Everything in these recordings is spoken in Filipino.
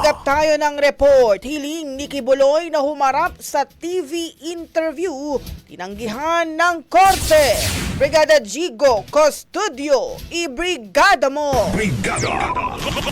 Agap tayo ng report. Hiling ni Kibuloy na humarap sa TV interview. Tinanggihan ng korte. Brigada Jigo Custodio, ibrigada mo! Brigada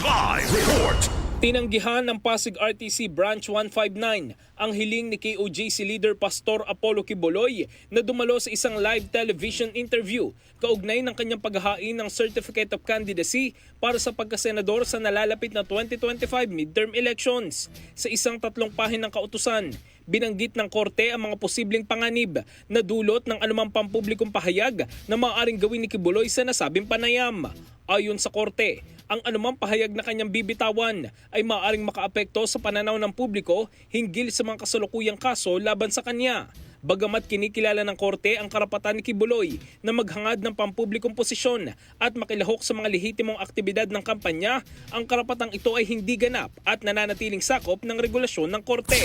Live Report. Tinanggihan ng Pasig RTC Branch 159 ang hiling ni KOJC leader Pastor Apollo Kibuloy na dumalo sa isang live television interview kaugnay ng kanyang paghahain ng Certificate of Candidacy para sa pagkasenador sa nalalapit na 2025 midterm elections. Sa isang 3 pahinang kautusan, binanggit ng korte ang mga posibleng panganib na dulot ng anumang pampublikong pahayag na maaaring gawin ni Kibuloy sa nasabing panayam. Ayon sa korte, ang anumang pahayag na kanyang bibitawan ay maaaring makaapekto sa pananaw ng publiko hinggil sa mga kasalukuyang kaso laban sa kanya. Bagamat kinikilala ng korte ang karapatan ni Kibuloy na maghangad ng pampublikong posisyon at makilahok sa mga lehitimong aktibidad ng kampanya, ang karapatang ito ay hindi ganap at nananatiling sakop ng regulasyon ng korte.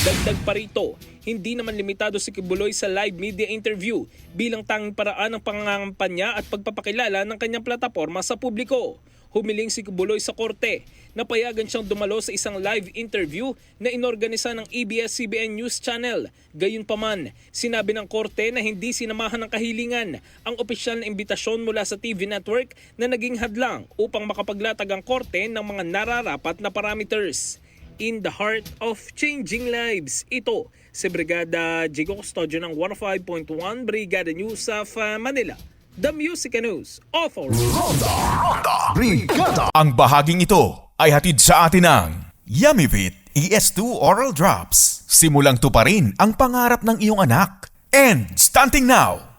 Dagdag pa rito, hindi naman limitado si Kibuloy sa live media interview bilang tanging paraan ng pangangampanya at pagpapakilala ng kanyang plataporma sa publiko. Humiling si Kibuloy sa korte na payagan siyang dumalo sa isang live interview na inorganisa ng ABS-CBN News Channel. Gayunpaman, sinabi ng korte na hindi sinamahan ng kahilingan ang opisyal na imbitasyon mula sa TV network na naging hadlang upang makapaglatag ang korte ng mga nararapat na parameters. In the heart of changing lives, ito si Brigada Jigo Custodio ng 105.1 Brigada News of Manila. The Music News Authority. Ronda Brigada. Ang bahaging ito ay hatid sa atin ng Yummyvit ES2 Oral Drops. Simulang tuparin ang pangarap ng iyong anak. And stunting now,